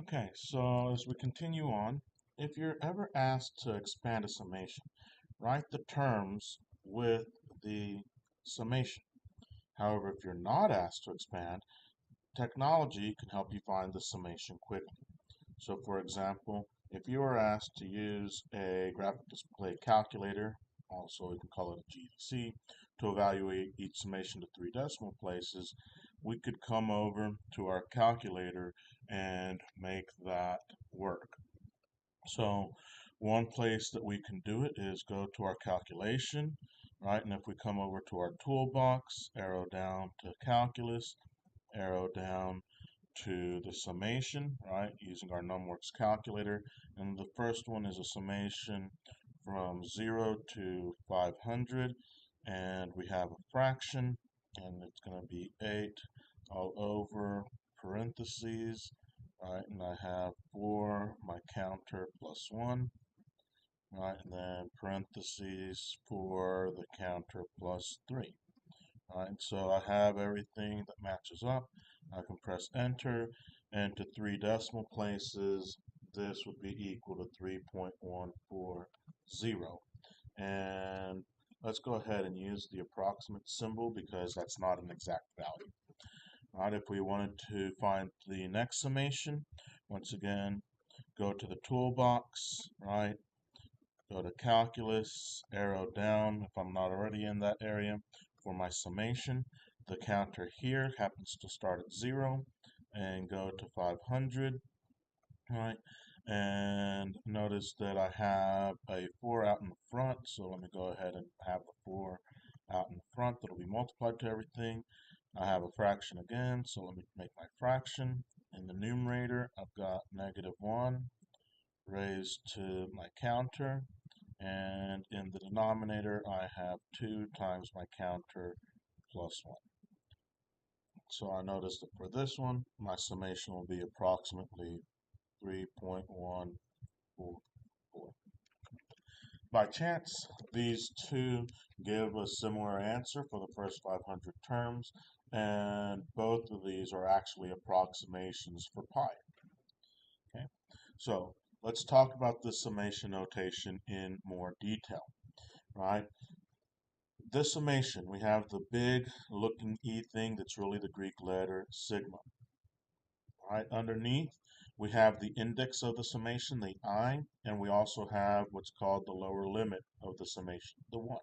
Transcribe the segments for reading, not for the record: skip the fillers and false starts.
Okay, so as we continue on, if you're ever asked to expand a summation, write the terms with the summation. However, if you're not asked to expand, technology can help you find the summation quickly. So for example, if you are asked to use a graphic display calculator, also you can call it a GDC, to evaluate each summation to 3 decimal places, we could come over to our calculator and make that work. So one place that we can do it is go to our calculation, right? And if we come over to our toolbox, arrow down to calculus, arrow down to the summation, right, using our NumWorks calculator. And the first one is a summation from 0 to 500, and we have a fraction, and it's going to be 8 all over parentheses, right, and I have 4, my counter, plus 1, right, and then parentheses for the counter plus 3. Alright, so I have everything that matches up. I can press enter, and to 3 decimal places, this would be equal to 3.140. And let's go ahead and use the approximate symbol because that's not an exact value. Alright, if we wanted to find the next summation, once again, go to the toolbox, right? Go to calculus, arrow down if I'm not already in that area for my summation. The counter here happens to start at 0 and go to 500, right? And notice that I have a 4 out in the front, so let me go ahead and have the 4 out in front that'll be multiplied to everything. I have a fraction again, so let me make my fraction. In the numerator, I've got -1 raised to my counter, and in the denominator I have 2 times my counter plus 1. So I notice that for this one, my summation will be approximately 3.144. By chance, these two give a similar answer for the first 500 terms, and both of these are actually approximations for pi. Okay, so let's talk about the summation notation in more detail, right? This summation, we have the big looking E thing that's really the Greek letter sigma. Right underneath, we have the index of the summation, the I, and we also have what's called the lower limit of the summation, the 1.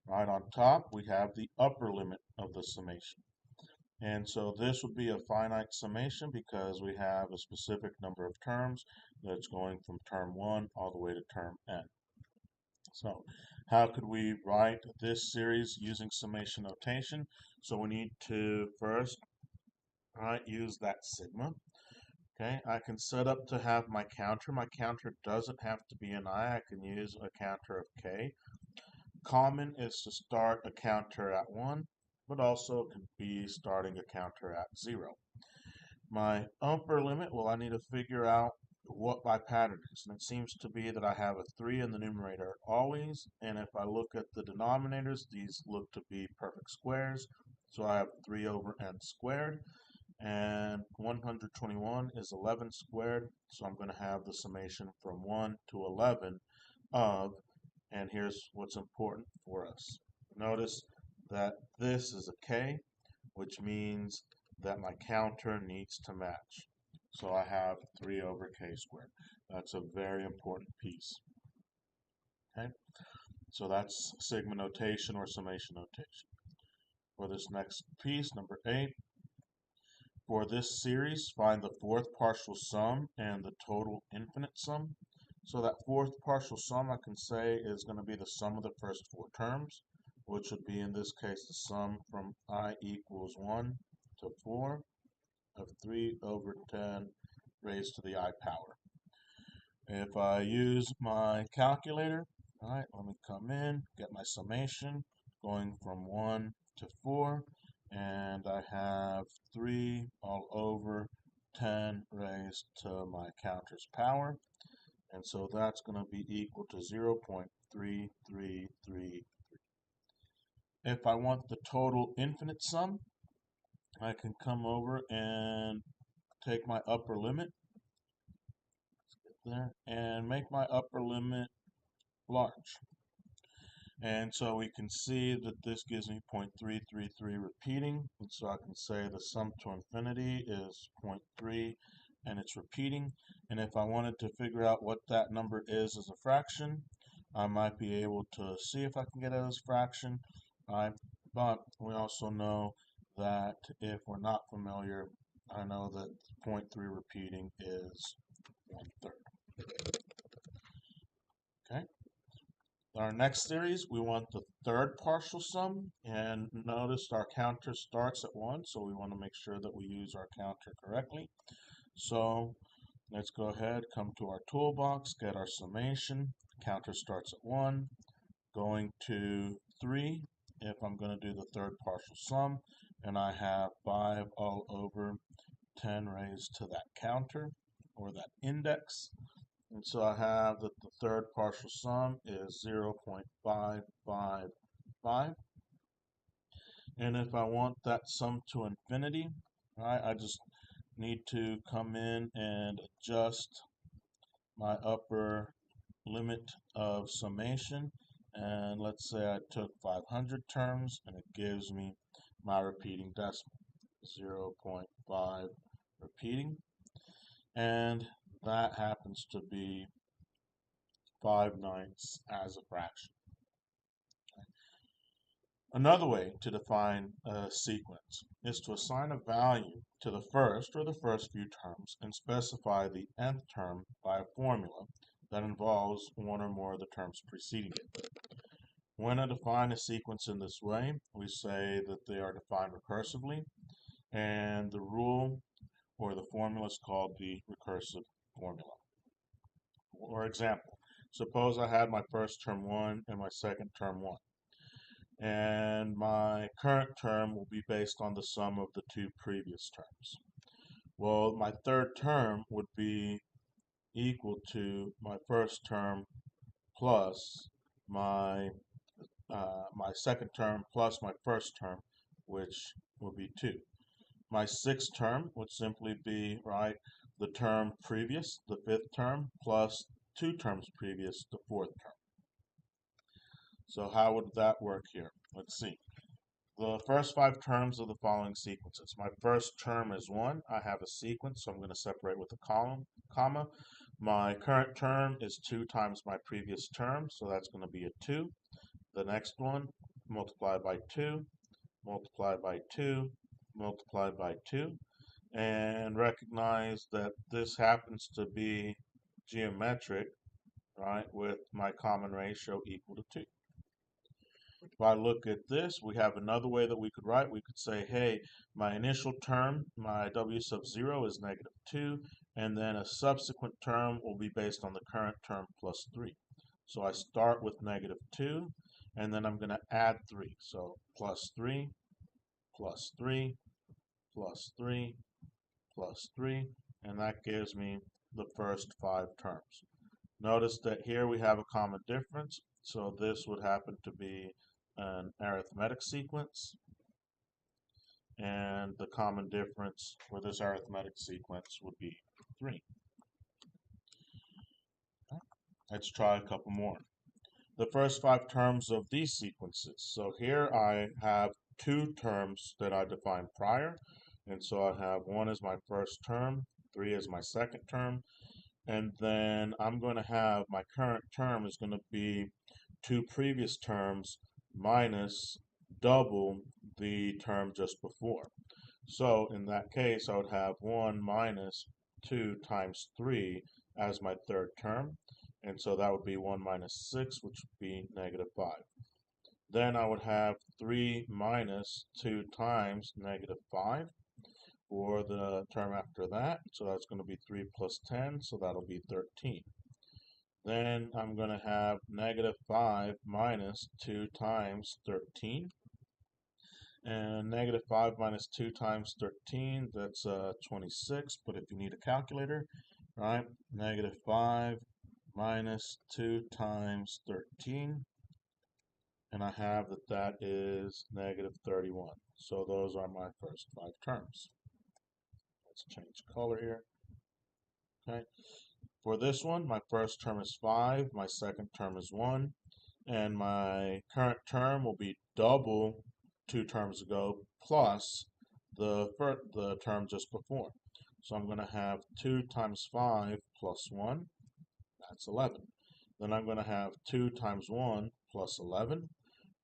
Right on top, we have the upper limit of the summation. And so this would be a finite summation because we have a specific number of terms that's going from term 1 all the way to term n. So how could we write this series using summation notation? So we need to first, use that sigma. Okay, I can set up to have my counter. My counter doesn't have to be an I. I can use a counter of k. Common is to start a counter at 1, but also can be starting a counter at 0. My upper limit, well, I need to figure out what my pattern is, and it seems to be that I have a 3 in the numerator always, and if I look at the denominators, these look to be perfect squares, so I have 3 over n squared, and 121 is 11 squared, so I'm going to have the summation from 1 to 11 of, and here's what's important for us. Notice that this is a k, which means that my counter needs to match. So I have 3 over k squared. That's a very important piece. Okay, so that's sigma notation or summation notation. For this next piece, number 8, for this series, find the fourth partial sum and the total infinite sum. So that fourth partial sum I can say is going to be the sum of the first 4 terms, which would be in this case the sum from I equals 1 to 4 of 3 over 10 raised to the I power. If I use my calculator, alright, let me come in, get my summation going from 1 to 4, and I have 3 all over 10 raised to my counter's power, and so that's going to be equal to 0.3333. If I want the total infinite sum, I can come over and take my upper limit, there, and make my upper limit large. And so we can see that this gives me 0.333 repeating. And so I can say the sum to infinity is 0.3 and it's repeating. And if I wanted to figure out what that number is as a fraction, I might be able to see if I can get it as a fraction. But we also know that if we're not familiar, I know that 0.3 repeating is 1/3. Okay. Our next series, we want the third partial sum, and notice our counter starts at 1, so we want to make sure that we use our counter correctly. So let's go ahead, come to our toolbox, get our summation. Counter starts at 1, going to 3 if I'm going to do the third partial sum, and I have 5 all over 10 raised to that counter, or that index. And so I have that the third partial sum is 0.555. And if I want that sum to infinity, right, I just need to come in and adjust my upper limit of summation. And let's say I took 500 terms and it gives me my repeating decimal, 0.5 repeating. And that happens to be 5/9 as a fraction. Another way to define a sequence is to assign a value to the first or the first few terms and specify the nth term by a formula that involves one or more of the terms preceding it. When I define a sequence in this way, we say that they are defined recursively, and the rule or the formula is called the recursive formula. For example, suppose I had my first term 1 and my second term 1. And my current term will be based on the sum of the two previous terms. Well, my third term would be equal to my first term plus my second term plus my first term, which would be 2. My sixth term would simply be, right, the term previous, the fifth term, plus 2 terms previous, the fourth term. So how would that work here? Let's see. The first 5 terms of the following sequences. My first term is 1. I have a sequence, so I'm going to separate with a column, comma. My current term is 2 times my previous term, so that's going to be a 2. The next one, multiplied by 2, multiplied by 2, multiplied by 2. And recognize that this happens to be geometric, right, with my common ratio equal to 2. If I look at this, we have another way that we could write. We could say, hey, my initial term, my W sub 0 is -2, and then a subsequent term will be based on the current term plus 3. So I start with -2, and then I'm going to add 3. So plus 3, plus 3, plus 3, plus 3, and that gives me the first 5 terms. Notice that here we have a common difference, so this would happen to be an arithmetic sequence, and the common difference for this arithmetic sequence would be 3. Let's try a couple more. The first 5 terms of these sequences. So here I have 2 terms that I defined prior, and so I have 1 as my first term, 3 as my second term, and then I'm going to have my current term is going to be 2 previous terms minus double the term just before. So in that case, I would have 1 minus 2 times 3 as my third term. And so that would be 1 minus 6, which would be -5. Then I would have 3 minus 2 times -5 for the term after that. So that's going to be 3 plus 10, so that'll be 13. Then I'm going to have -5 minus 2 times 13. And -5 minus 2 times 13, that's 26. But if you need a calculator, right, -5 minus 2 times 13. And I have that is -31. So those are my first 5 terms. Let's change color here. Okay. For this one, my first term is 5, my second term is 1, and my current term will be double 2 terms ago plus the term just before. So I'm going to have 2 times 5 plus 1, that's 11. Then I'm going to have 2 times 1 plus 11,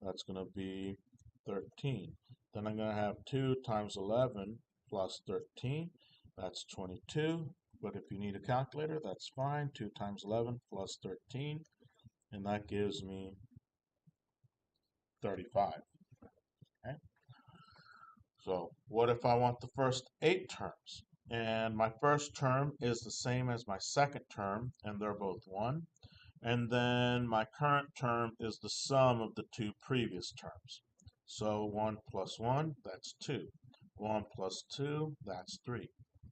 that's going to be 13. Then I'm going to have 2 times 11 plus 13, that's 22. But if you need a calculator, that's fine. 2 times 11 plus 13, and that gives me 35. Okay? So what if I want the first 8 terms? And my first term is the same as my second term, and they're both 1. And then my current term is the sum of the 2 previous terms. So 1 plus 1, that's 2. 1 plus 2, that's 3.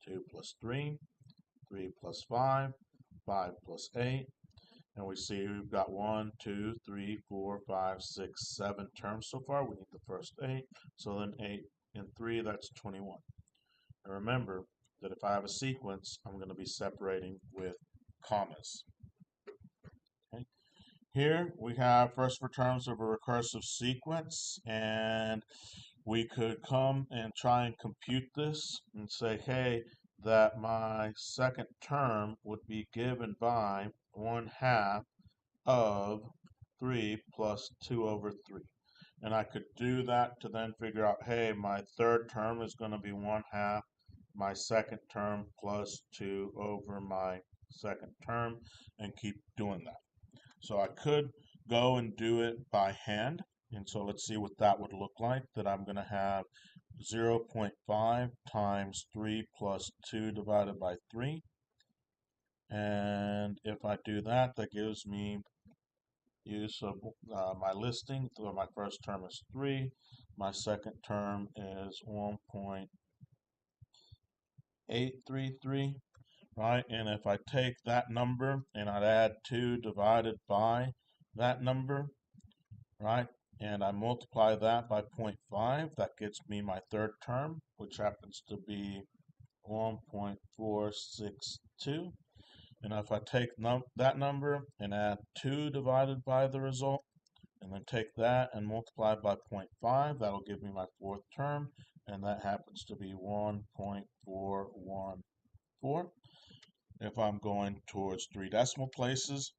2 plus 3, 3 plus 5, 5 plus 8. And we see we've got 1, 2, 3, 4, 5, 6, 7 terms so far. We need the first 8. So then 8 and 3, that's 21. And remember that if I have a sequence, I'm going to be separating with commas. Okay. Here we have first for terms of a recursive sequence, and we could come and try and compute this and say, hey, that my second term would be given by 1/2 of 3 plus 2 over 3. And I could do that to then figure out, hey, my third term is going to be 1/2 my second term plus 2 over my second term, and keep doing that. So I could go and do it by hand. And so let's see what that would look like. That I'm going to have 0.5 times 3 plus 2 divided by 3. And if I do that, that gives me use of my listing. So my first term is 3. My second term is 1.833. Right? And if I take that number and I'd add 2 divided by that number, right? And I multiply that by 0.5, that gets me my third term, which happens to be 1.462. And if I take that number and add 2 divided by the result, and then take that and multiply by 0.5, that'll give me my fourth term, and that happens to be 1.414. If I'm going towards 3 decimal places,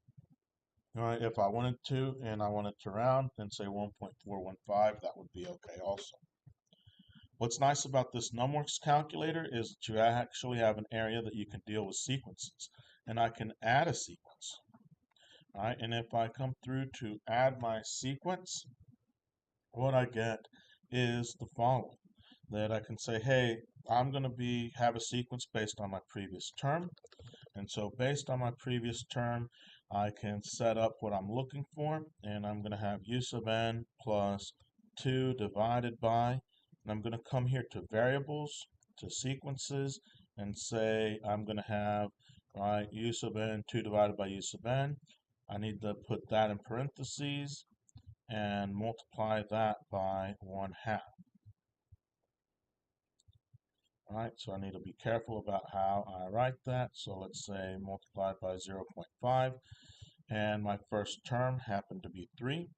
right, if I wanted to and I wanted to round and say 1.415, that would be okay also. What's nice about this NumWorks calculator is that you actually have an area that you can deal with sequences, and I can add a sequence. All right, and if I come through to add my sequence, what I get is the following. That I can say, hey, I'm going to have a sequence based on my previous term. And so based on my previous term, I can set up what I'm looking for, and I'm going to have u sub n plus 2 divided by, and I'm going to come here to variables, to sequences, and say I'm going to have u sub n 2 divided by u sub n. I need to put that in parentheses and multiply that by 1/2. Alright, so I need to be careful about how I write that. So let's say multiplied by 0.5, and my first term happened to be 3.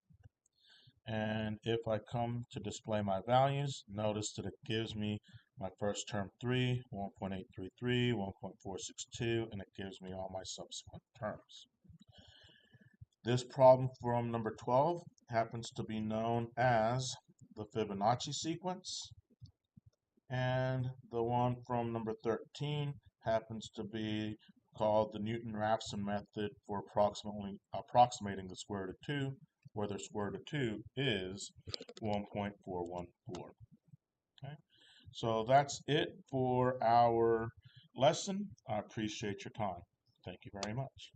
And if I come to display my values, notice that it gives me my first term 3, 1.833, 1.462, and it gives me all my subsequent terms. This problem from number 12 happens to be known as the Fibonacci sequence. And the one from number 13 happens to be called the Newton-Raphson method for approximating the square root of 2, where the square root of 2 is 1.414. Okay, so that's it for our lesson. I appreciate your time. Thank you very much.